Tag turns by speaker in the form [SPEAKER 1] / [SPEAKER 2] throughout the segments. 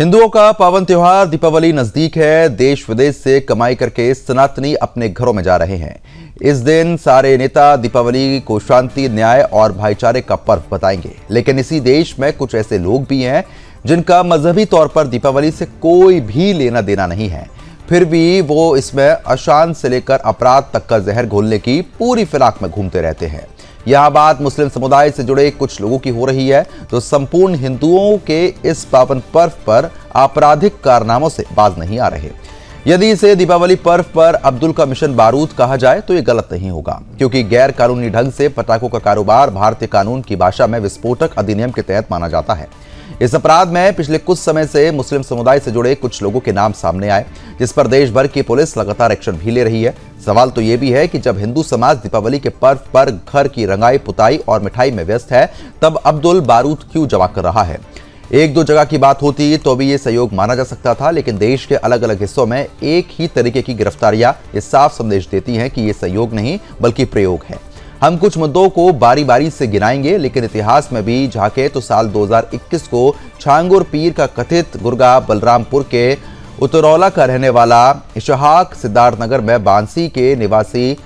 [SPEAKER 1] हिंदुओं का पावन त्योहार दीपावली नजदीक है। देश विदेश से कमाई करके सनातनी अपने घरों में जा रहे हैं। इस दिन सारे नेता दीपावली को शांति, न्याय और भाईचारे का पर्व बताएंगे। लेकिन इसी देश में कुछ ऐसे लोग भी हैं जिनका मजहबी तौर पर दीपावली से कोई भी लेना देना नहीं है, फिर भी वो इसमें अशांत से लेकर अपराध तक का जहर घोलने की पूरी फिराक में घूमते रहते हैं। यह बात मुस्लिम समुदाय से जुड़े कुछ लोगों की हो रही है, जो संपूर्ण हिंदुओं के इस पावन पर्व पर आपराधिक कारनामों से बाज नहीं आ रहे। यदि इसे दीपावली पर्व पर अब्दुल का मिशन बारूद कहा जाए तो यह गलत नहीं होगा, क्योंकि गैर कानूनी ढंग से पटाखों का कारोबार भारतीय कानून की भाषा में विस्फोटक अधिनियम के तहत माना जाता है। इस अपराध में पिछले कुछ समय से मुस्लिम समुदाय से जुड़े कुछ लोगों के नाम सामने आए, जिस पर देश भर की पुलिस लगातार एक्शन भी ले रही है। सवाल तो यह भी है कि जब हिंदू समाज दीपावली के पर्व पर घर की रंगाई, पुताई और मिठाई में व्यस्त है, तब अब्दुल बारूद क्यों जमा कर रहा है? एक दो जगह की बात होती तो भी ये सहयोग माना जा सकता था, लेकिन देश के अलग अलग हिस्सों में एक ही तरीके की गिरफ्तारियां ये साफ संदेश देती हैं कि ये सहयोग नहीं बल्कि प्रयोग है। हम कुछ मुद्दों को बारी बारी से गिनाएंगे, लेकिन इतिहास में भी झांके तो साल 2021 को छांगुर पीर का कथित गुर्गा बलरामपुर के उतरौला का रहने वाला इशहाक सिद्धार्थनगर में बांसी के निवासी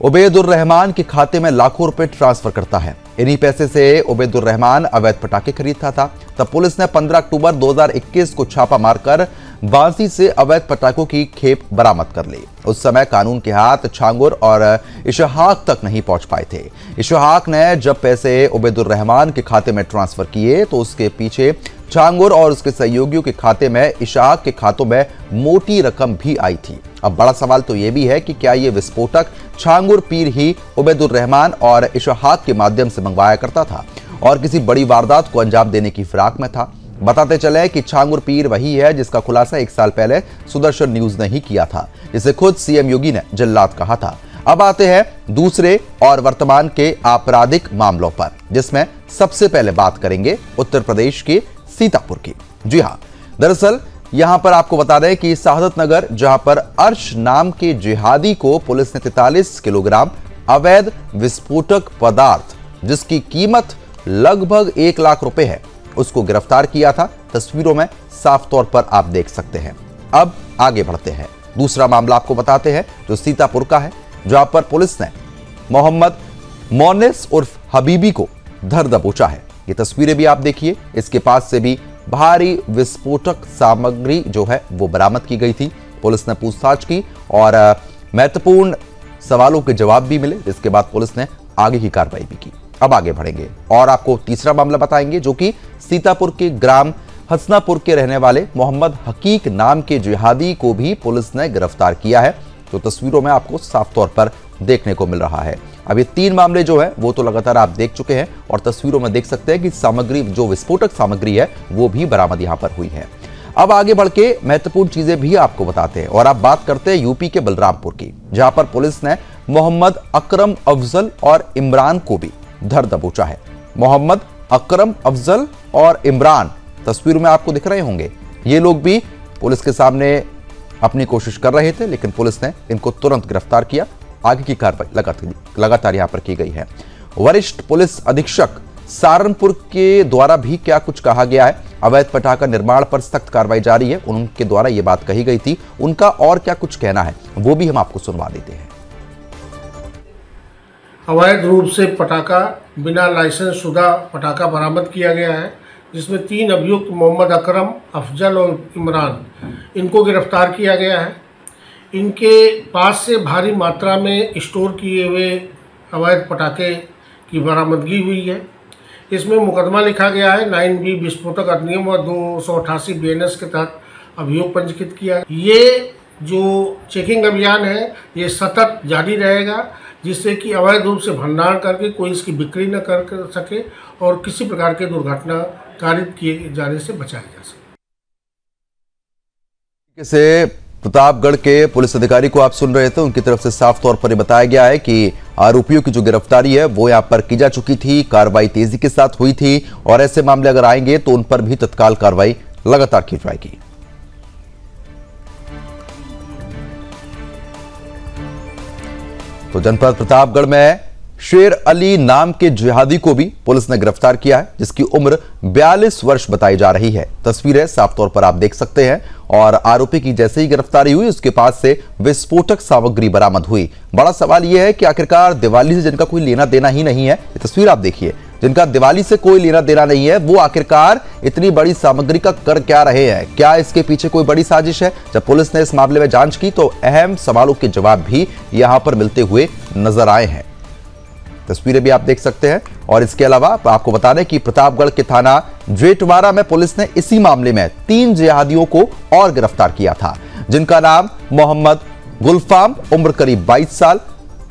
[SPEAKER 1] उबैदुर रहमान के खाते में लाखों रुपए ट्रांसफर करता है। इन्हीं पैसे से उबैदुर रहमान अवैध पटाखे खरीदता था। तब पुलिस ने 15 अक्टूबर 2021 को छापा मारकर बांसी से अवैध पटाखों की खेप बरामद कर ली। उस समय कानून के हाथ छांगुर और इशहाक तक नहीं पहुंच पाए थे। इशहाक ने जब पैसे उबैदुर रहमान के खाते में ट्रांसफर किए तो उसके पीछे छांगुर और उसके सहयोगियों के खाते में इशहाक के खातों में मोटी रकम भी आई थी। अब बड़ा सवाल तो यह भी है कि क्या यह विस्फोटक छांगुर पीर ही उबैदुर रहमान और इशहाक के माध्यम से मंगवाया करता था और किसी बड़ी वारदात को अंजाम देने की फिराक में था। बताते चले कि छांगुर पीर वही है जिसका खुलासा 1 साल पहले सुदर्शन न्यूज ने ही किया था, जिसे खुद सीएम योगी ने जल्लाद कहा था। अब आते हैं दूसरे और वर्तमान के आपराधिक मामलों पर, जिसमें सबसे पहले बात करेंगे उत्तर प्रदेश के सीतापुर की। जी हां, दरअसल यहां पर आपको बता दें कि शहादत नगर, जहां पर अर्श नाम के जिहादी को पुलिस ने 43 किलोग्राम अवैध विस्फोटक पदार्थ, जिसकी कीमत लगभग 1 लाख रुपए है, उसको गिरफ्तार किया था। तस्वीरों में साफ तौर पर आप देख सकते हैं। अब आगे बढ़ते हैं, दूसरा मामला आपको बताते हैं जो सीतापुर का है, जहां पर पुलिस ने मोहम्मद मोनिस उर्फ हबीबी को धर दबोचा है। ये तस्वीरें भी आप देखिए। इसके पास से भी भारी विस्फोटक सामग्री जो है वो बरामद की गई थी। पुलिस ने पूछताछ की और महत्वपूर्ण सवालों के जवाब भी मिले, जिसके बाद पुलिस ने आगे की कार्रवाई भी की। अब आगे बढ़ेंगे और आपको तीसरा मामला बताएंगे, जो कि सीतापुर के ग्राम हसनापुर के रहने वाले मोहम्मद हकीक नाम के जिहादी को भी पुलिस ने गिरफ्तार किया है, जो तस्वीरों में आपको साफ तौर पर देखने को मिल रहा है। अब ये 3 मामले जो है वो तो लगातार आप देख चुके हैं और तस्वीरों में देख सकते हैं कि सामग्री, जो विस्फोटक सामग्री है, वो भी बरामद यहां पर हुई है। अब आगे बढ़ के महत्वपूर्ण चीजें भी आपको बताते हैं और आप बात करते हैं यूपी के बलरामपुर की, जहां पर पुलिस ने मोहम्मद अकरम अफजल और इमरान को भी धर दबोचा है। मोहम्मद अकरम अफजल और इमरान तस्वीर में आपको दिख रहे होंगे। ये लोग भी पुलिस के सामने अपनी कोशिश कर रहे थे, लेकिन पुलिस ने इनको तुरंत गिरफ्तार किया। आगे की कार्रवाई लगातार यहां पर की गई है। वरिष्ठ पुलिस अधीक्षक सहारनपुर के द्वारा भी क्या कुछ कहा गया है। अवैध पटाखा निर्माण पर सख्त कार्रवाई जारी है, उनके द्वारा यह बात कही गई थी। उनका और क्या कुछ कहना है वो भी हम आपको सुनवा देते हैं।
[SPEAKER 2] अवैध रूप से पटाखा, बिना लाइसेंस शुदा पटाखा बरामद किया गया है, जिसमें 3 अभियुक्त मोहम्मद अकरम, अफजल और इमरान, इनको गिरफ्तार किया गया है। इनके पास से भारी मात्रा में स्टोर किए हुए अवैध पटाखे की बरामदगी हुई है। इसमें मुकदमा लिखा गया है 9B विस्फोटक अधिनियम और 288 BNS के तहत अभियोग पंजीकृत किया। ये जो चेकिंग अभियान है ये सतत जारी रहेगा, जिससे कि अवैध रूप से भंडारण करके कोई इसकी बिक्री न कर सके और किसी प्रकार के दुर्घटना कारित किए जाने से बचाया जा
[SPEAKER 1] सके। प्रतापगढ़ के पुलिस अधिकारी को आप सुन रहे थे, उनकी तरफ से साफ तौर पर बताया गया है कि आरोपियों की जो गिरफ्तारी है वो यहां पर की जा चुकी थी, कार्रवाई तेजी के साथ हुई थी और ऐसे मामले अगर आएंगे तो उन पर भी तत्काल कार्रवाई लगातार की जाएगी। तो जनपद प्रतापगढ़ में शेर अली नाम के जिहादी को भी पुलिस ने गिरफ्तार किया है, जिसकी उम्र 42 वर्ष बताई जा रही है। तस्वीरें साफ तौर पर आप देख सकते हैं। और आरोपी की जैसे ही गिरफ्तारी हुई, उसके पास से विस्फोटक सामग्री बरामद हुई। बड़ा सवाल यह है कि आखिरकार दिवाली से जिनका कोई लेना देना ही नहीं है, ये तस्वीर आप देखिए, जिनका दिवाली से कोई लेना देना नहीं है, वो आखिरकार इतनी बड़ी सामग्री का कर क्या रहे हैं? क्या इसके पीछे कोई बड़ी साजिश है? जब पुलिस ने इस मामले में जांच की तो अहम सवालों के जवाब भी यहां पर मिलते हुए नजर आए हैं। तस्वीरें भी आप देख सकते हैं। और इसके अलावा आपको बता दें कि प्रतापगढ़ के थाना जेटवाड़ा में पुलिस ने इसी मामले में 3 जिहादियों को और गिरफ्तार किया था, जिनका नाम मोहम्मद गुलफाम उम्र करीब 22 साल,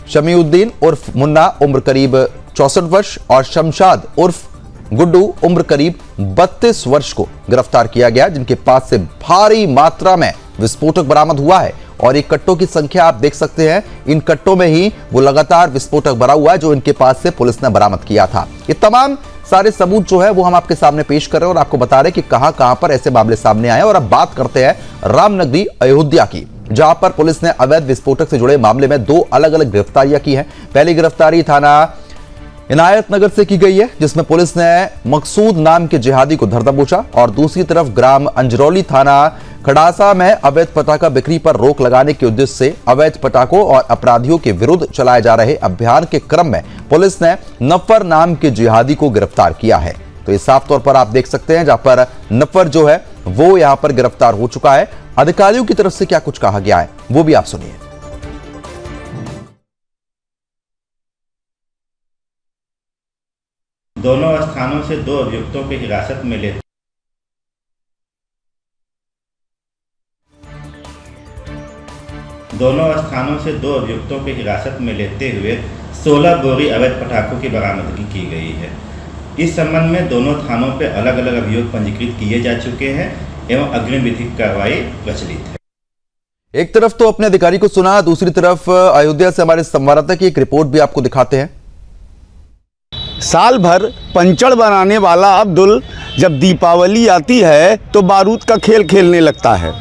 [SPEAKER 1] शमीउद्दीन उर्फ मुन्ना उम्र करीब 64 वर्ष और शमशाद उर्फ गुड्डू उम्र करीब 32 वर्ष को गिरफ्तार किया गया, जिनके पास से भारी मात्रा में विस्फोटक बरामद हुआ है। और ये कट्टों की संख्या आप देख सकते हैं, इन कट्टों में ही वो लगातार विस्फोटक भरा हुआ है जो इनके पास से पुलिस ने बरामद किया था। ये तमाम सारे सबूत जो है वो हम आपके सामने पेश कर रहे हैं और आपको बता रहे हैं कि कहां पर ऐसे मामले सामने आए। और अब बात करते हैं रामनगरी अयोध्या की, जहां पर पुलिस ने अवैध विस्फोटक से जुड़े मामले में 2 अलग अलग गिरफ्तारियां की हैं। पहली गिरफ्तारी थाना इनायत नगर से की गई है, जिसमें पुलिस ने मकसूद नाम के जिहादी को धर दबोचा। और दूसरी तरफ ग्राम अंजरौली थाना खड़ासा में अवैध पटाखा बिक्री पर रोक लगाने के उद्देश्य से अवैध पटाखों और अपराधियों के विरुद्ध चलाए जा रहे अभियान के क्रम में पुलिस ने नफर नाम के जिहादी को गिरफ्तार किया है। तो ये साफ तौर पर आप देख सकते हैं, जहां पर नफर जो है वो यहां पर गिरफ्तार हो चुका है। अधिकारियों की तरफ से क्या कुछ कहा गया है वो भी आप सुनिए।
[SPEAKER 3] दोनों स्थानों से 2 अभियुक्तों को हिरासत में लेते हुए 16 बोरी अवैध पटाखों की बरामदगी की गई है। इस संबंध में दोनों थानों पर अलग अलग अभियोग पंजीकृत किए जा चुके हैं एवं अग्रिम विधिक कार्रवाई प्रचलित है।
[SPEAKER 1] एक तरफ तो अपने अधिकारी को सुना, दूसरी तरफ अयोध्या से हमारे संवाददाता की एक रिपोर्ट भी आपको दिखाते हैं।
[SPEAKER 4] साल भर पंचड़ बनाने वाला अब्दुल जब दीपावली आती है तो बारूद का खेल खेलने लगता है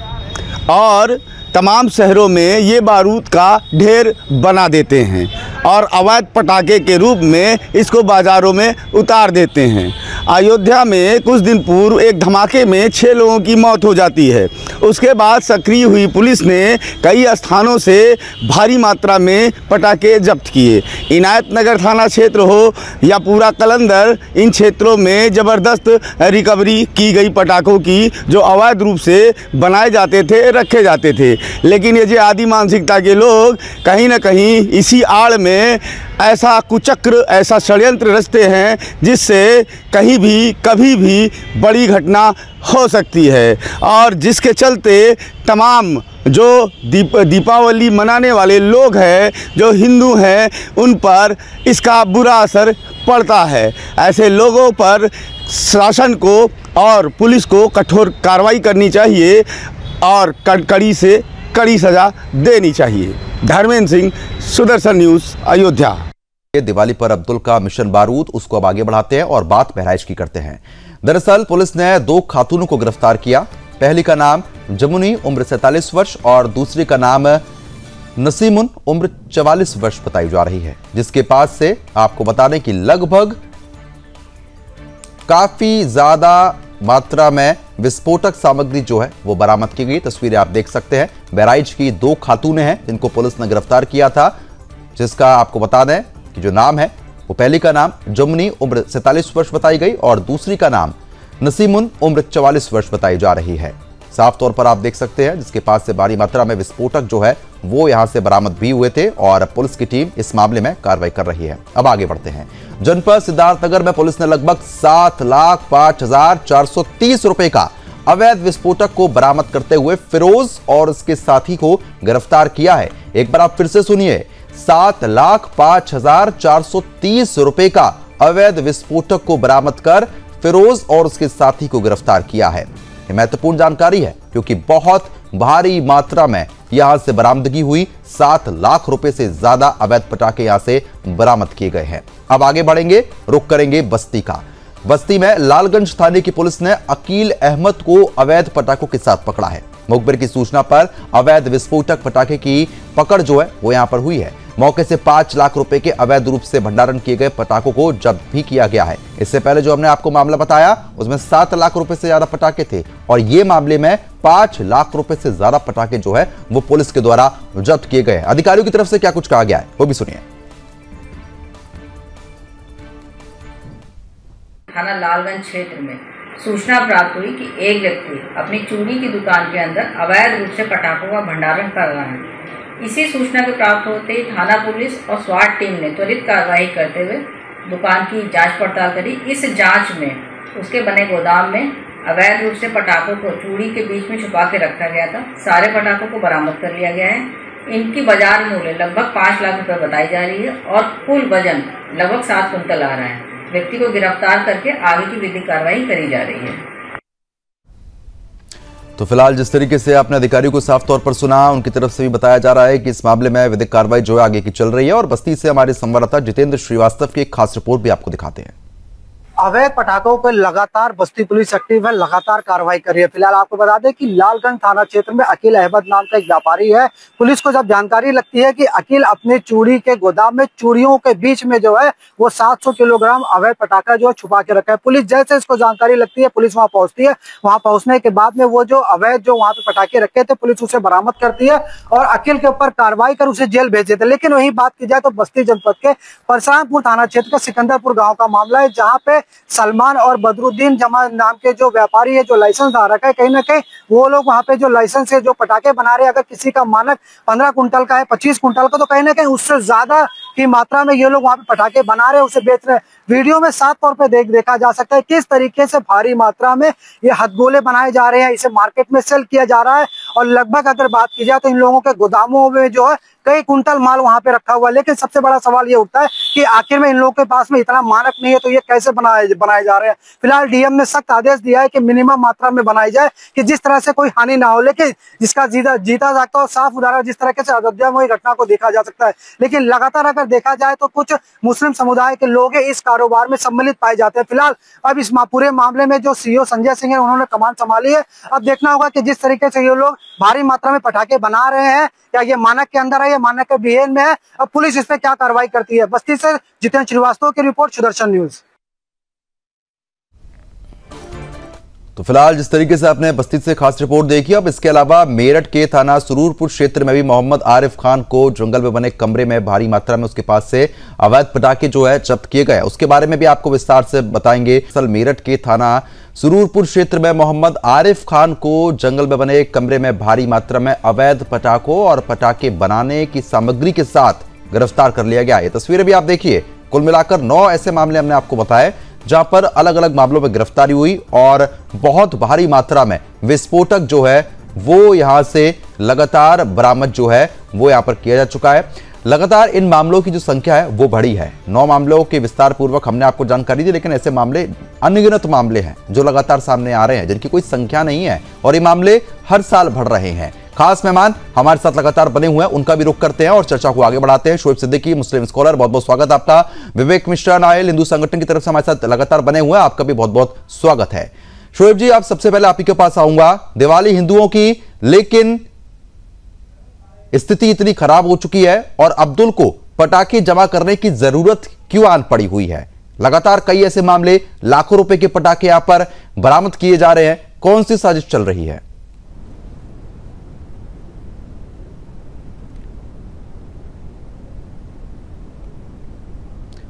[SPEAKER 4] और तमाम शहरों में ये बारूद का ढेर बना देते हैं और अवैध पटाखे के रूप में इसको बाज़ारों में उतार देते हैं। अयोध्या में कुछ दिन पूर्व एक धमाके में 6 लोगों की मौत हो जाती है। उसके बाद सक्रिय हुई पुलिस ने कई स्थानों से भारी मात्रा में पटाखे जब्त किए। इनायत नगर थाना क्षेत्र हो या पूरा कलंदर, इन क्षेत्रों में ज़बरदस्त रिकवरी की गई पटाखों की, जो अवैध रूप से बनाए जाते थे, रखे जाते थे। लेकिन ये आदि मानसिकता के लोग कहीं ना कहीं इसी आड़ में ऐसा कुचक्र, ऐसा षड्यंत्र रचते हैं जिससे कहीं भी कभी भी बड़ी घटना हो सकती है। और जिसके चलते तमाम जो दीपावली मनाने वाले लोग हैं, जो हिंदू हैं, उन पर इसका बुरा असर पड़ता है। ऐसे लोगों पर शासन को और पुलिस को कठोर कार्रवाई करनी चाहिए और कड़ी से कड़ी सजा देनी चाहिए। धर्मेंद्र सिंह, सुदर्शन न्यूज़, अयोध्या।
[SPEAKER 1] दिवाली पर अब्दुल का मिशन बारूद, उसको अब आगे बढ़ाते हैं और बात बहराइच की करते हैं। दरअसल पुलिस ने 2 खातूनों को गिरफ्तार किया। पहली का नाम जमुनी उम्र 47 वर्ष और दूसरी का नाम नसीमुन उम्र 44 वर्ष बताई जा रही है, जिसके पास से आपको बता दें कि लगभग काफी ज्यादा मात्रा में विस्फोटक सामग्री जो है वो बरामद की गई। तस्वीरें आप देख सकते हैं। बहराइच की 2 खातूनें हैं जिनको पुलिस ने गिरफ्तार किया था, जिसका आपको बता दें कि जो नाम है वो पहली का नाम जमुनी उम्र 47 वर्ष बताई गई और दूसरी का नाम नसीमुन उम्र 44 वर्ष बताई जा रही है। साफ तौर पर आप देख सकते हैं, जिसके पास से भारी मात्रा में विस्फोटक जो है वो यहां से बरामद भी हुए थे और पुलिस की टीम इस मामले में कार्रवाई कर रही है। अब आगे बढ़ते हैं। जनपद सिद्धार्थनगर में पुलिस ने लगभग 7,05,430 रुपए का अवैध विस्फोटक को बरामद करते हुए फिरोज और उसके साथी को गिरफ्तार किया है। एक बार आप फिर से सुनिए, 7,05,430 रुपए का अवैध विस्फोटक को बरामद कर फिरोज और उसके साथी को गिरफ्तार किया है। यह महत्वपूर्ण जानकारी है क्योंकि बहुत भारी मात्रा में यहां से बरामदगी हुई। 7 लाख रुपए से ज्यादा अवैध पटाखे यहां से बरामद किए गए हैं। अब आगे बढ़ेंगे, रुख करेंगे बस्ती का। बस्ती में लालगंज थाने की पुलिस ने अकील अहमद को अवैध पटाखों के साथ पकड़ा है। मुखबिर की सूचना पर अवैध विस्फोटक पटाखे की पकड़ जो है वो यहां पर हुई है। मौके से 5 लाख रुपए के अवैध रूप से भंडारण किए गए पटाखों को जब्त भी किया गया है। इससे पहले जो हमने आपको मामला बताया उसमें 7 लाख रुपए से ज्यादा पटाखे थे और ये मामले में 5 लाख रुपए से ज्यादा पटाखे जो है वो पुलिस के द्वारा जब्त किए गए। अधिकारियों की तरफ से क्या कुछ कहा गया है वो भी सुनिए।
[SPEAKER 5] थाना लालगंज क्षेत्र में सूचना प्राप्त हुई कि एक व्यक्ति अपनी चूड़ी की दुकान के अंदर अवैध रूप से पटाखों का भंडारण कर रहा है। इसी सूचना के प्राप्त होते ही थाना पुलिस और स्वाट टीम ने त्वरित कार्रवाई करते हुए दुकान की जांच पड़ताल करी। इस जांच में उसके बने गोदाम में अवैध रूप से पटाखों को चूड़ी के बीच में छुपा के रखा गया था। सारे पटाखों को बरामद कर लिया गया है। इनकी बाजार मूल्य लगभग 5 लाख रुपए बताई जा रही है और कुल वजन लगभग 7 कुंतल आ रहा है। व्यक्ति को गिरफ्तार करके आगे की विधिक कार्रवाई करी जा रही है।
[SPEAKER 1] तो फिलहाल जिस तरीके से आपने अधिकारियों को साफ तौर पर सुना, उनकी तरफ से भी बताया जा रहा है कि इस मामले में विधिक कार्रवाई जो है आगे की चल रही है। और बस्ती से हमारे संवाददाता जितेंद्र श्रीवास्तव की एक खास रिपोर्ट भी आपको दिखाते हैं।
[SPEAKER 6] अवैध पटाखों पर लगातार बस्ती पुलिस एक्टिव है, लगातार कार्रवाई कर रही है। फिलहाल आपको बता दें कि लालगंज थाना क्षेत्र में अकील अहमद नाम का एक व्यापारी है। पुलिस को जब जानकारी लगती है कि अकील अपने चूड़ी के गोदाम में चूड़ियों के बीच में जो है वो 700 किलोग्राम अवैध पटाखा जो है छुपा के रखा है। पुलिस जैसे इसको जानकारी लगती है पुलिस वहां पहुंचती है। वहां पहुंचने के बाद में वो जो अवैध जो वहां पे पटाखे रखे थे पुलिस उसे बरामद करती है और अकील के ऊपर कार्रवाई कर उसे जेल भेज देते। लेकिन वही बात की जाए तो बस्ती जनपद के परसानपुर थाना क्षेत्र का सिकंदरपुर गाँव का मामला है, जहाँ पे सलमान और बदरुद्दीन जमा नाम के जो व्यापारी है, जो लाइसेंस धारक है, कहीं ना कहीं वो लोग वहां पे जो लाइसेंस से जो पटाखे बना रहे हैं, अगर किसी का मानक 15 कुंटल का है, 25 कुंटल का, तो कहीं ना कहीं उससे ज्यादा की मात्रा में ये लोग वहां पे पटाखे बना रहे हैं, उसे बेच रहे हैं। वीडियो में साफ तौर पे देखा जा सकता है किस तरीके से भारी मात्रा में ये हथगोले बनाए जा रहे हैं, इसे मार्केट में सेल किया जा रहा है। और लगभग अगर बात की जाए तो इन लोगों के गोदामों में जो है कई कुंटल माल वहां पे रखा हुआ है। लेकिन सबसे बड़ा सवाल ये उठता है कि आखिर में इन लोगों के पास में इतना मानक नहीं है तो ये कैसे बनाए जा रहे हैं। फिलहाल डीएम ने सख्त आदेश दिया है कि मिनिमम मात्रा में बनाई जाए कि जिस तरह से कोई हानि ना हो। लेकिन जिसका जीता जागता हो साफ उदाहरण जिस तरीके से अयोध्या में घटना को देखा जा सकता है। लेकिन लगातार अगर देखा जाए तो कुछ मुस्लिम समुदाय के लोग इस कारोबार में सम्मिलित पाए जाते हैं। फिलहाल अब इस पूरे मामले में जो सीईओ संजय सिंह है उन्होंने कमान संभाली है। अब देखना होगा कि जिस तरीके से ये लोग भारी मात्रा में पटाखे बना रहे हैं, क्या ये मानक के अंदर है या मानक के बिहेन में है, अब पुलिस इस पे क्या कार्रवाई करती है। बस्ती से जितेंद्र श्रीवास्तव की रिपोर्ट, सुदर्शन न्यूज।
[SPEAKER 1] तो फिलहाल जिस तरीके से आपने बस्ती से खास रिपोर्ट देखी, अब इसके अलावा मेरठ के थाना सुरूरपुर क्षेत्र में भी मोहम्मद आरिफ खान को जंगल में बने कमरे में भारी मात्रा में उसके पास से अवैध पटाखे जो है जब्त किए गए। उसके बारे में भी आपको विस्तार से बताएंगे। असल मेरठ के थाना सुरूरपुर क्षेत्र में मोहम्मद आरिफ खान को जंगल में बने कमरे में भारी मात्रा में अवैध पटाखों और पटाखे बनाने की सामग्री के साथ गिरफ्तार कर लिया गया। ये तस्वीरें भी आप देखिए। कुल मिलाकर 9 ऐसे मामले हमने आपको बताए जहां पर अलग अलग मामलों में गिरफ्तारी हुई और बहुत भारी मात्रा में विस्फोटक जो है वो यहां से लगातार बरामद जो है वो यहां पर किया जा चुका है। लगातार इन मामलों की जो संख्या है वो बढ़ी है। 9 मामलों के विस्तार पूर्वक हमने आपको जानकारी दी, लेकिन ऐसे मामले अनगिनत मामले हैं जो लगातार सामने आ रहे हैं, जिनकी कोई संख्या नहीं है और ये मामले हर साल बढ़ रहे हैं। खास मेहमान हमारे साथ लगातार बने हुए हैं, उनका भी रुख करते हैं और चर्चा को आगे बढ़ाते हैं। शोएब सिद्दीकी, मुस्लिम स्कॉलर, बहुत बहुत स्वागत आपका। विवेक मिश्रा नायल, हिंदू संगठन की तरफ से हमारे साथ लगातार बने हुए हैं, आपका भी बहुत बहुत स्वागत है। शोएब जी, आप सबसे पहले आप ही के पास आऊंगा। दिवाली हिंदुओं की, लेकिन स्थिति इतनी खराब हो चुकी है और अब्दुल को पटाखे जमा करने की जरूरत क्यों आन पड़ी हुई है? लगातार कई ऐसे मामले, लाखों रुपए के पटाखे यहां पर बरामद किए जा रहे हैं। कौन सी साजिश चल रही है?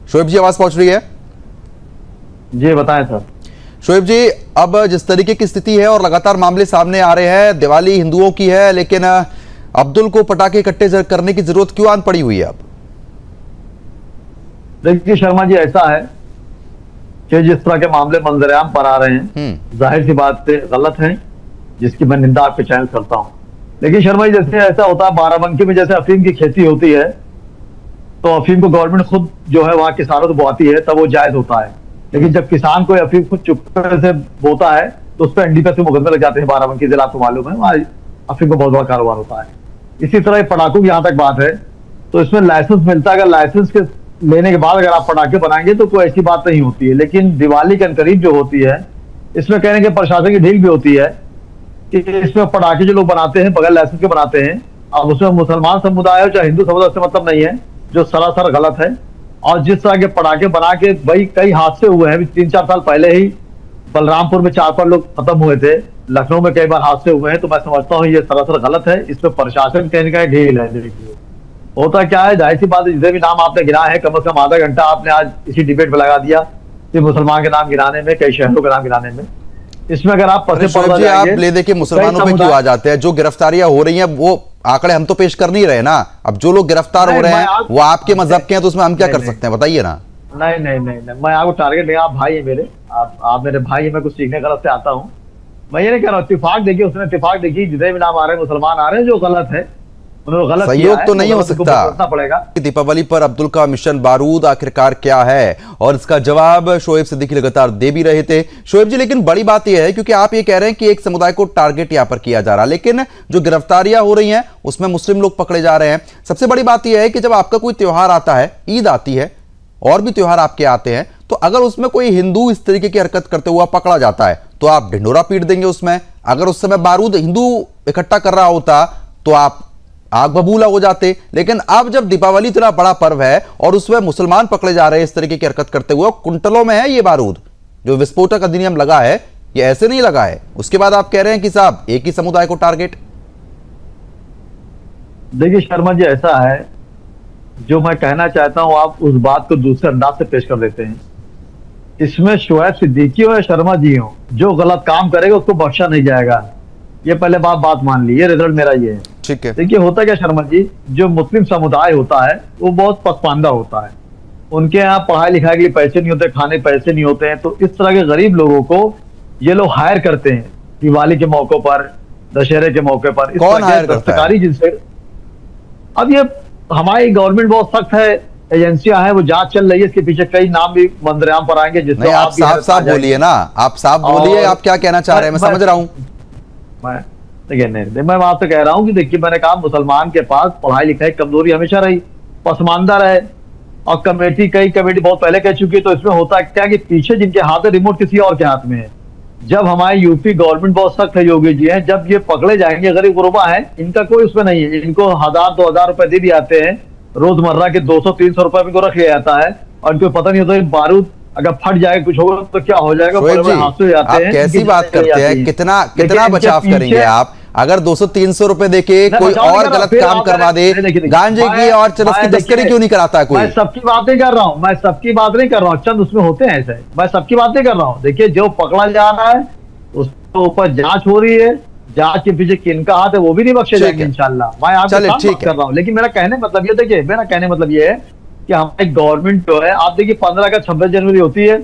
[SPEAKER 1] शोएब जी, आवाज पहुंच रही है?
[SPEAKER 7] जी बताएं सर।
[SPEAKER 1] शोएब जी, अब जिस तरीके की स्थिति है और लगातार मामले सामने आ रहे हैं, दिवाली हिंदुओं की है, लेकिन अब्दुल को पटाखे इकट्ठे करने की जरूरत क्यों आन पड़ी हुई है अब?
[SPEAKER 7] देखिए शर्मा जी, ऐसा है कि जिस तरह के मामले मंजरेआम पर आ रहे हैं, जाहिर सी बात से गलत है, जिसकी मैं निंदा आपके चैनल करता हूं। लेकिन शर्मा जी, जैसे ऐसा होता है बाराबंकी में, जैसे अफीम की खेती होती है तो अफीम को गवर्नमेंट खुद जो है वहां किसानों को बोती है तब वो जायज होता है। लेकिन जब किसान को अफीम खुद चुपके से बोता है तो उस पर एनडीपीएस में मुकदमे लग जाते हैं। बाराबंकी जिला आपको मालूम है, वहां अफीम का बहुत बड़ा कारोबार होता है। इसी तरह पटाखों की यहाँ तक बात है तो इसमें लाइसेंस मिलता है। अगर लाइसेंस के लेने के बाद अगर आप पटाखे बनाएंगे तो कोई ऐसी बात नहीं होती है। लेकिन दिवाली के करीब जो होती है, इसमें कहने के प्रशासन की ढील भी होती है कि इसमें पटाखे जो लोग बनाते हैं बगैर लाइसेंस के बनाते हैं। अब उसमें मुसलमान समुदाय हो चाहे हिंदू समुदाय, उससे मतलब नहीं है। जो सरासर गलत है। और जिस तरह के पटाखे बना के भाई कई हादसे हुए हैं, 3-4 साल पहले ही बलरामपुर में 4-5 लोग खत्म हुए थे, लखनऊ में कई बार हादसे हुए हैं। तो मैं समझता हूँ ये सरासर गलत है, इस पर प्रशासन कहीं ना कहीं ढील है। देखिए होता क्या है, जाहिर सी बात है, जितने भी नाम आपने गिनाए हैं कम से कम आधा घंटा आपने आज इसी डिबेट में लगा दिया, सिर्फ मुसलमान के नाम गिनाने में, कई शहरों के नाम गिनाने में। इसमें अगर आप
[SPEAKER 1] आप ले देखिए मुसलमानों पे क्यों आ जाते हैं? जो गिरफ्तारियां हो रही हैं वो आंकड़े हम तो पेश कर नहीं रहे ना। अब जो लोग गिरफ्तार हो रहे हैं वो आपके मजहब के हैं, तो उसमें हम क्या कर सकते हैं बताइए ना।
[SPEAKER 7] नहीं नहीं नहीं नहीं, मैं आपको टारगेट नहीं, आप भाई है मेरे, आप मेरे भाई है, मैं कुछ सीखने गलत से आता हूँ। मैं ये नहीं कह रहा हूँ, इत्तेफाक देखिए, उसने इत्तेफाक देखी, जितने भी नाम आ रहे हैं मुसलमान आ रहे हैं, जो गलत है उन्होंने गलत
[SPEAKER 1] सहयोग तो नहीं हो सकता।
[SPEAKER 7] पड़ेगा
[SPEAKER 1] दीपावली पर अब्दुल का मिशन बारूद आखिरकार क्या है, और इसका जवाब शोएब सिद्दीकी लगातार दे भी रहे थे। शोएब जी, लेकिन बड़ी बात यह है, क्योंकि आप ये कह रहे हैं कि एक समुदाय को टारगेट यहां पर किया जा रहा है, लेकिन जो गिरफ्तारियां हो रही हैं उसमें मुस्लिम लोग पकड़े जा रहे हैं। सबसे बड़ी बात यह है कि जब आपका कोई त्योहार आता है, ईद आती है और भी त्योहार आपके आते हैं, तो अगर उसमें कोई हिंदू इस तरीके की हरकत करते हुआ पकड़ा जाता है तो आप ढिंडोरा पीट देंगे उसमें। अगर उस समय बारूद हिंदू इकट्ठा कर रहा होता तो आप आग बबूला हो जाते। लेकिन अब जब दीपावली इतना बड़ा पर्व है और उसमें मुसलमान पकड़े जा रहे हैं इस तरीके की हरकत करते हुए, कुंटलों में है ये बारूद, जो विस्फोटक अधिनियम लगा है ये ऐसे नहीं लगा है, उसके बाद आप कह रहे हैं कि साहब एक ही समुदाय को टारगेट।
[SPEAKER 7] देखिए शर्मा जी, ऐसा है, जो मैं कहना चाहता हूं आप उस बात को दूसरे अंदाज से पेश कर देते हैं। इसमें शोएब सिद्दीकी हो या शर्मा जी हो, जो गलत काम करेगा उसको बख्शा नहीं जाएगा। ये पहले बात मान ली, ये रिजल्ट मेरा ये है।
[SPEAKER 1] ठीक है।
[SPEAKER 7] देखिए होता क्या शर्मा जी, जो मुस्लिम समुदाय होता है वो बहुत पसमानदा होता है, उनके यहाँ पढ़ाई लिखाई के लिए पैसे नहीं होते, खाने पैसे नहीं होते हैं, तो इस तरह के गरीब लोगों को ये लोग हायर करते हैं दिवाली के मौके पर, दशहरे के मौके पर।
[SPEAKER 1] कौन हायर करता है?
[SPEAKER 7] जिनसे अब ये हमारी गवर्नमेंट बहुत सख्त है, एजेंसियां हैं, वो जांच चल रही है, इसके पीछे कई नाम भी मंदरेआम पर आएंगे। जिससे
[SPEAKER 1] आप साफ बोलिए ना, आप साफ बोलिए, आप क्या कहना चाह रहे हैं, मैं समझ रहा हूँ।
[SPEAKER 7] देखिए नहीं, मैं आपसे कह रहा हूँ कि देखिए मैंने कहा मुसलमान के पास पढ़ाई लिखाई कमजोरी हमेशा रही, पसमानदा रहे, और कई कमेटी बहुत पहले कह चुकी है। तो इसमें होता क्या कि पीछे जिनके हाथ है रिमोट किसी और के हाथ में है। जब हमारी यूपी गवर्नमेंट बहुत सख्त है, योगी जी हैं, जब ये पकड़े जाएंगे, गरीब गुरबा है, इनका कोई उसमें नहीं है, इनको 1000-2000 रुपए दे दिए जाते हैं, रोजमर्रा के 200-300 रुपए इनको रख लिया जाता है, और इनको पता नहीं होता बारूद अगर फट जाए कुछ होगा तो क्या हो जाएगा।
[SPEAKER 1] आप कैसी बात करते हैं, कितना बचाव करेंगे आप? अगर 200-300 रुपए देके कोई और गलत काम करवा दे, गांजे की और चरस की तस्करी क्यों नहीं कराता कोई?
[SPEAKER 7] मैं सबकी बात नहीं कर रहा हूँ, मैं सबकी बात नहीं कर रहा हूँ, चंद उसमें होते हैं ऐसे, मैं सबकी बात नहीं कर रहा हूँ। देखिए जो पकड़ा जा रहा है उसके ऊपर जांच हो रही है, जांच के पीछे किनका हाथ है वो भी नहीं बख्शे जाएंगे इंशाल्लाह। मैं आपसे बात कर रहा हूँ, लेकिन मेरा कहने मतलब ये, देखिए मेरा कहने मतलब ये है कि हमारी गवर्नमेंट जो है, आप देखिए 15 अगस्त 26 जनवरी होती है,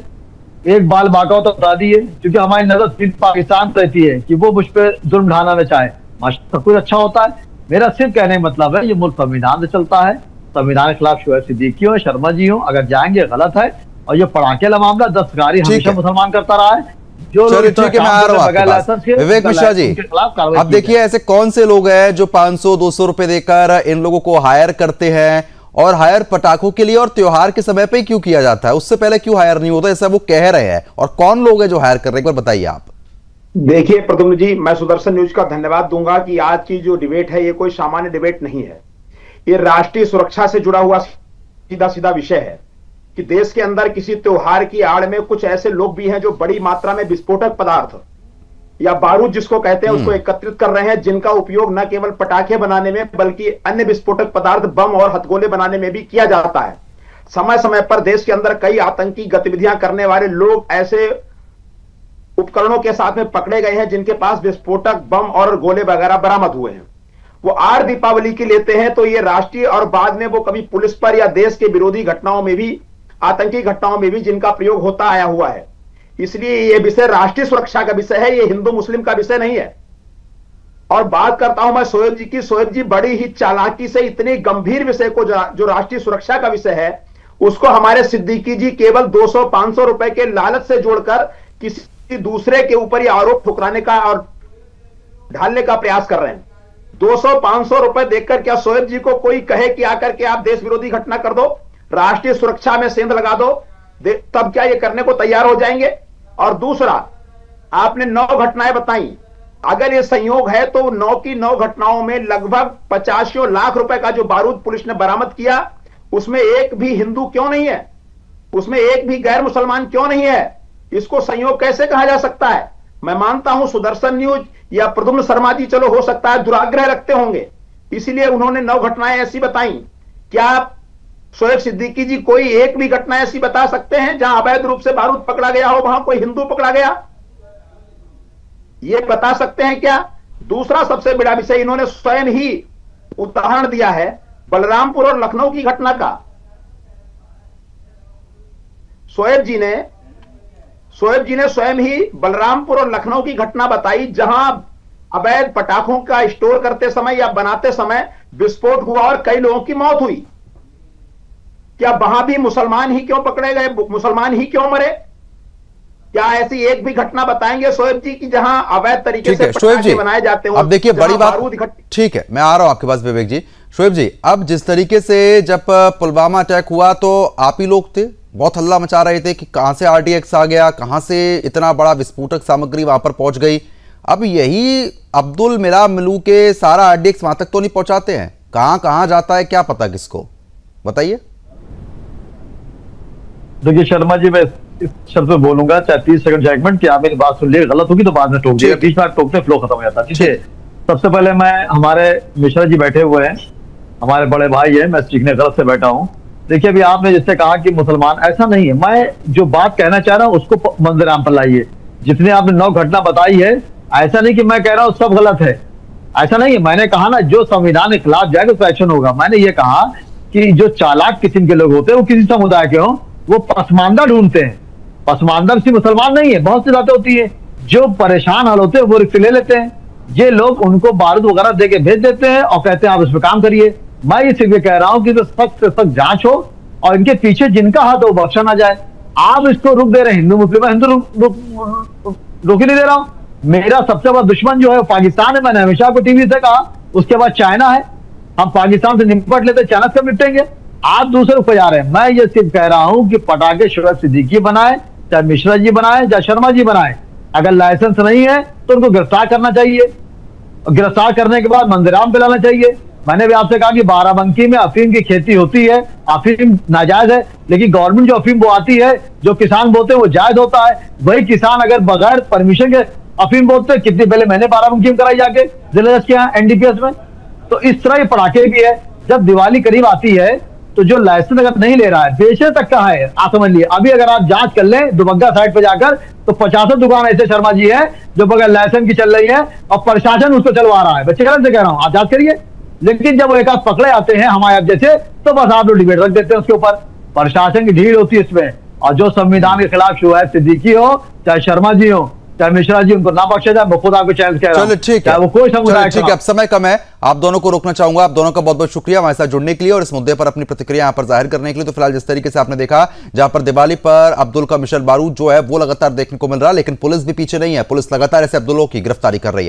[SPEAKER 7] एक बाल बाका हो तो बता दिए, क्योंकि हमारी नजर सिर्फ पाकिस्तान रहती है कि वो मुझ पर जुल्म ढाना न चाहे, सब कुछ अच्छा होता है। मेरा सिर्फ कहने का मतलब है ये मुल्क संविधान से चलता है, संविधान के खिलाफ शोएब सिद्दीकी हो, शर्मा जी हो, अगर जाएंगे गलत है। और ये पटाखे वाला मामला दस्तकारी हमेशा मुसलमान करता रहा है। जो
[SPEAKER 1] ठीक है, मैं आ रहा हूं विवेक मिश्रा जी। अब देखिए ऐसे कौन से लोग हैं जो 500-200 रुपए देकर इन लोगों को हायर करते हैं, और हायर पटाखों के लिए और त्योहार के समय पे क्यों किया जाता है, उससे पहले क्यों हायर नहीं होता ऐसा वो कह रहे हैं, और कौन लोग हैं जो हायर कर रहे हैं, एक बार बताइए आप।
[SPEAKER 8] देखिए प्रद्युम्न जी, मैं सुदर्शन न्यूज का धन्यवाद दूंगा कि आज की जो डिबेट है ये कोई सामान्य डिबेट नहीं है, ये राष्ट्रीय सुरक्षा से जुड़ा हुआ सीधा विषय है कि देश के अंदर किसी त्योहार की आड़ में कुछ ऐसे लोग भी हैं जो बड़ी मात्रा में विस्फोटक पदार्थ या बारूद जिसको कहते हैं उसको एकत्रित कर रहे हैं, जिनका उपयोग न केवल पटाखे बनाने में बल्कि अन्य विस्फोटक पदार्थ, बम और हथगोले बनाने में भी किया जाता है। समय समय पर देश के अंदर कई आतंकी गतिविधियां करने वाले लोग ऐसे उपकरणों के साथ में पकड़े गए हैं जिनके पास विस्फोटक, बम और गोले वगैरह बरामद हुए हैं। वो आड़ दीपावली की लेते हैं तो ये राष्ट्रीय, और बाद में वो कभी पुलिस पर या देश के विरोधी घटनाओं में भी, आतंकी घटनाओं में भी जिनका प्रयोग होता आया हुआ है। इसलिए ये विषय राष्ट्रीय सुरक्षा का विषय है, ये हिंदू मुस्लिम का विषय नहीं है। और बात करता हूं मैं शोएब जी की, शोएब जी बड़ी ही चालाकी से इतने गंभीर विषय को जो राष्ट्रीय सुरक्षा का विषय है उसको हमारे सिद्दीकी जी केवल 200-500 रुपए के लालच से जोड़कर किसी दूसरे के ऊपर ये आरोप ठुकराने का और ढालने का प्रयास कर रहे हैं। 200-500 रुपए देखकर क्या शोएब जी को कोई कहे कि आकर के आप देश विरोधी घटना कर दो, राष्ट्रीय सुरक्षा में सेंध लगा दो, तब क्या ये करने को तैयार हो जाएंगे? और दूसरा, आपने 9 घटनाएं बताई, अगर ये संयोग है तो 9 की 9 घटनाओं में लगभग 85 लाख रुपए का जो बारूद पुलिस ने बरामद किया उसमें एक भी हिंदू क्यों नहीं है, उसमें एक भी गैर मुसलमान क्यों नहीं है? इसको संयोग कैसे कहा जा सकता है? मैं मानता हूं सुदर्शन न्यूज या प्रद्युम्न शर्मा जी चलो हो सकता है दुराग्रह रखते होंगे, इसीलिए उन्होंने 9 घटनाएं ऐसी बताई। क्या शोएब सिद्दीकी जी कोई एक भी घटना ऐसी बता सकते हैं जहां अवैध रूप से बारूद पकड़ा गया हो, वहां कोई हिंदू पकड़ा गया? ये बता सकते हैं क्या? दूसरा सबसे बड़ा विषय, इन्होंने स्वयं ही उदाहरण दिया है बलरामपुर और लखनऊ की घटना का। शोएब जी ने स्वयं ही बलरामपुर और लखनऊ की घटना बताई जहां अवैध पटाखों का स्टोर करते समय या बनाते समय विस्फोट हुआ और कई लोगों की मौत हुई। क्या वहां भी मुसलमान ही क्यों पकड़े गए, मुसलमान ही क्यों मरे? क्या ऐसी एक भी घटना बताएंगे शोएब जी की जहां अवैध तरीके से पटाखे बनाए जाते हो?
[SPEAKER 1] अब देखिए बड़ी बात, ठीक है मैं आ रहा हूं आपके पास विवेक जी। शोएब जी, अब जिस तरीके से जब पुलवामा अटैक हुआ तो आप ही लोग थे, बहुत हल्ला मचा रहे थे कि कहां से RDX आ गया, कहां से इतना बड़ा विस्फोटक सामग्री वहां पर पहुंच गई। अब यही अब्दुल मिला मिलू के सारा RDX वहां तक तो नहीं पहुंचाते हैं, कहां जाता है क्या पता किसको, बताइए।
[SPEAKER 7] देखिए शर्मा जी, मैं इस शब्द में बोलूंगा, चाहे 30 सेकंड या 1 मिनट, कि आप मेरी बात सुन लिए, गलत होगी तो बाद में टोक दिए, बीच में टोकते फ्लो खत्म हो जाता है। ठीक है, सबसे पहले मैं, हमारे मिश्रा जी बैठे हुए हैं, हमारे बड़े भाई है, मैं सीखने गलत से बैठा हूं। देखिए अभी आपने जिससे कहा कि मुसलमान, ऐसा नहीं है। मैं जो बात कहना चाह रहा हूं उसको मंजराम पर लाइए। जितने आपने 9 घटना बताई है, ऐसा नहीं कि मैं कह रहा हूं सब गलत है, ऐसा नहीं है। मैंने कहा ना, जो संविधान के खिलाफ जाएगा उसका एक्शन होगा। मैंने ये कहा कि जो चालाक किस्म के लोग होते हैं, वो किसी समुदाय के हों, वो पसमानदा ढूंढते हैं। पसमानदा सिर्फ मुसलमान नहीं है, बहुत सी बातें होती है। जो परेशान हाल होते हैं वो रिश्ते ले लेते हैं। ये लोग उनको बारूद वगैरह देके भेज देते हैं और कहते हैं आप इस पर काम करिए। मैं ये सिर्फ कह रहा हूं कि तो सख्त से सख्त जांच हो और इनके पीछे जिनका हाथ हो बख्शा ना जाए। आप इसको रुक दे रहे हैं, हिंदू मुस्लिम, हिंदू रोक ही नहीं दे रहा हूं। मेरा सबसे बड़ा दुश्मन जो है पाकिस्तान है, मैंने हमेशा को टीवी से कहा। उसके बाद चाइना है, हम पाकिस्तान से निपट लेते, चाइना से निपटेंगे। आप दूसरे रुक जा रहे हैं। मैं ये सिर्फ कह रहा हूं कि पटाखे शोएब सिद्दीकी बनाए, चाहे मिश्रा जी बनाए, चाहे शर्मा जी बनाए, अगर लाइसेंस नहीं है तो उनको गिरफ्तार करना चाहिए। गिरफ्तार करने के बाद मंदिराम पे लाना चाहिए। मैंने भी आपसे कहा कि बाराबंकी में अफीम की खेती होती है, अफीम नाजायज है, लेकिन गवर्नमेंट जो अफीम बोआती है, जो किसान बोते हैं वो जायज होता है। वही किसान अगर बगैर परमिशन के अफीम बोते हैं, कितनी पहले मैंने बाराबंकी में कराई जाके जिला जज के यहाँ NDPS में। तो इस तरह ये पटाखे भी है। जब दिवाली करीब आती है तो जो लाइसेंस अगर नहीं ले रहा है, बेचने तक का है, आप समझ लिए। अभी अगर आप जांच कर लें दुबग्गा साइड पे जाकर, तो 50 दुकान ऐसे शर्मा जी है जो बगैर लाइसेंस की चल रही है और प्रशासन उसको चलवा रहा है। बच्चे गलत से कह रहा हूं, आप जांच करिए। लेकिन जब वो एक आध पकड़े आते हैं हमारे आप जैसे, तो बस आप लोग डिबेट रख देते हैं उसके ऊपर। प्रशासन की ढील होती है इसमें। और जो संविधान के खिलाफ शोएब सिद्दीकी हो, चाहे शर्मा जी हो, चाहे मिश्रा जी, उनको ना बख्शा जाए। मैं खुद आपको चैलेंज कह रहा हूं,
[SPEAKER 1] ठीक है,
[SPEAKER 7] वो कोई समुदाय,
[SPEAKER 1] ठीक है, अब समय कम है, आप दोनों को रोकना चाहूंगा। आप दोनों का बहुत बहुत शुक्रिया हमारे साथ जुड़ने के लिए और इस मुद्दे पर अपनी प्रतिक्रिया यहां पर जाहिर करने के लिए। तो फिलहाल जिस तरीके से आपने देखा, जहां पर दिवाली पर अब्दुल का मिशल बारूद जो है वो लगातार देखने को मिल रहा है, लेकिन पुलिस भी पीछे नहीं है। पुलिस लगातार ऐसे अब्दुल्लों की गिरफ्तारी कर रही है।